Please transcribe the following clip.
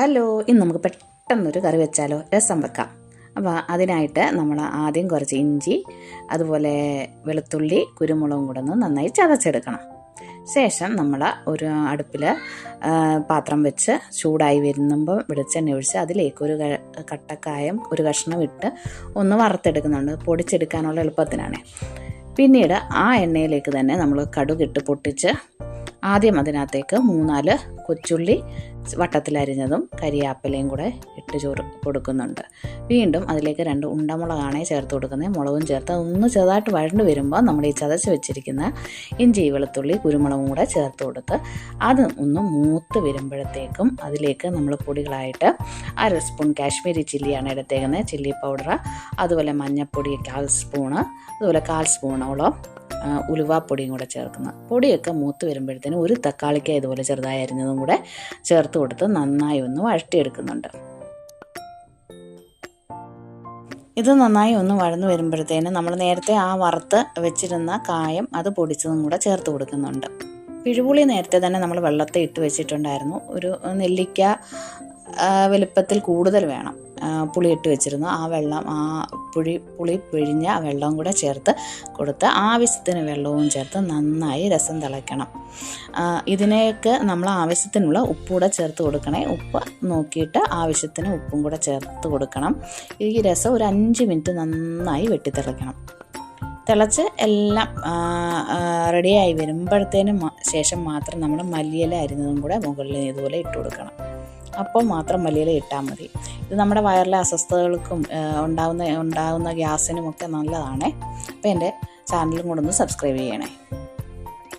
Hello, ഇന്ന് നമുക്ക് പെട്ടെന്നൊരു കറി വെച്ചാലോ? രസം വെക്കാം. അപ്പോൾ അതിനായിട്ട് നമ്മൾ ആദ്യം കുറച്ച് ഇഞ്ചി, അതുപോലെ വെളുത്തുള്ളി, കുരുമുളകും കൂടെ ഒന്ന് നന്നായി ചതച്ചെടുക്കണം. ശേഷം നമ്മൾ ഒരു അടുപ്പിൽ പാത്രം വെച്ച് ചൂടായി വരുമ്പോൾ വെളിച്ചെണ്ണ ഒഴിച്ച് അതിലേക്ക് ഒരു കട്ടക്കായം ഒരു കഷ്ണം ഇട്ട് ഒന്ന് വറുത്തെടുക്കുന്നുണ്ട്. പൊടിച്ചെടുക്കാനുള്ള എളുപ്പത്തിനാണ്. പിന്നീട് ആ എണ്ണയിലേക്ക് തന്നെ നമ്മൾ കടുകിട്ട് പൊട്ടിച്ച് ആദ്യം അതിനകത്തേക്ക് 3-4 കൊച്ചുള്ളി വട്ടത്തിലരിഞ്ഞതും കരിയാപ്പിലയും കൂടെ ഇട്ട് കൊടുക്കുന്നുണ്ട്. വീണ്ടും അതിലേക്ക് 2 ഉണ്ടമുളകാണ് ചേർത്ത് കൊടുക്കുന്നത്. മുളകും ചേർത്ത് ഒന്ന് ചെറുതായിട്ട് വഴണ്ട് വരുമ്പോൾ നമ്മൾ ഈ ചതച്ച് വെച്ചിരിക്കുന്ന ഇഞ്ചി, വെളുത്തുള്ളി, കുരുമുളകും കൂടെ ചേർത്ത് കൊടുത്ത് അത് ഒന്ന് മൂത്ത് വരുമ്പോഴത്തേക്കും അതിലേക്ക് നമ്മൾ പൊടികളായിട്ട് 1/2 സ്പൂൺ കാശ്മീരി ചില്ലിയാണ് എടുത്തേക്കുന്നത്, ചില്ലി പൗഡർ, അതുപോലെ മഞ്ഞൾപ്പൊടി 1/4 സ്പൂണ്, അതുപോലെ 1/4 സ്പൂണോളം ഉലുവാപ്പൊടിയും കൂടെ ചേർക്കുന്നത്. പൊടിയൊക്കെ മൂത്ത് വരുമ്പോഴത്തേനും ഒരു തക്കാളിക്ക ഇതുപോലെ ചെറുതായി അരിഞ്ഞതും കൂടെ ചേർത്ത് കൊടുത്ത് നന്നായി ഒന്ന് വഴറ്റിയെടുക്കുന്നുണ്ട്. ഇത് നന്നായി ഒന്ന് വഴന്നു വരുമ്പോഴത്തേനും നമ്മൾ നേരത്തെ ആ വറുത്ത് വെച്ചിരുന്ന കായം അത് പൊടിച്ചതും കൂടെ ചേർത്ത് കൊടുക്കുന്നുണ്ട്. പിഴുപുളി നേരത്തെ തന്നെ നമ്മൾ വെള്ളത്തിൽ ഇട്ട് വെച്ചിട്ടുണ്ടായിരുന്നു. ഒരു നെല്ലിക്ക വലുപ്പത്തിൽ കൂടുതൽ വേണം പുളി ഇട്ട് വെച്ചിരുന്നു. ആ വെള്ളം പുളി പിഴിഞ്ഞ ആ വെള്ളവും കൂടെ ചേർത്ത് കൊടുത്ത് ആവശ്യത്തിന് വെള്ളവും ചേർത്ത് നന്നായി രസം തിളയ്ക്കണം. ഇതിനേക്ക് നമ്മൾ ആവശ്യത്തിനുള്ള ഉപ്പുകൂടെ ചേർത്ത് കൊടുക്കണേ. ഉപ്പ് നോക്കിയിട്ട് ആവശ്യത്തിന് ഉപ്പും കൂടെ ചേർത്ത് കൊടുക്കണം. ഈ രസം ഒരു 5 മിനിറ്റ് നന്നായി വെട്ടിത്തിളയ്ക്കണം. തിളച്ച് എല്ലാം റെഡിയായി വരുമ്പോഴത്തേനും ശേഷം മാത്രം നമ്മൾ മല്ലിയില അരിഞ്ഞതും കൂടെ മുകളിൽ ഇതുപോലെ ഇട്ട് കൊടുക്കണം. അപ്പോൾ മാത്രം മല്ലിയില ഇട്ടാൽ മതി. ഇത് നമ്മുടെ വയറിലെ അസ്വസ്ഥതകൾക്കും ഉണ്ടാകുന്ന ഗ്യാസിനുമൊക്കെ നല്ലതാണേ. അപ്പോൾ എൻ്റെ ചാനലും കൂടെ ഒന്ന് സബ്സ്ക്രൈബ് ചെയ്യണേ.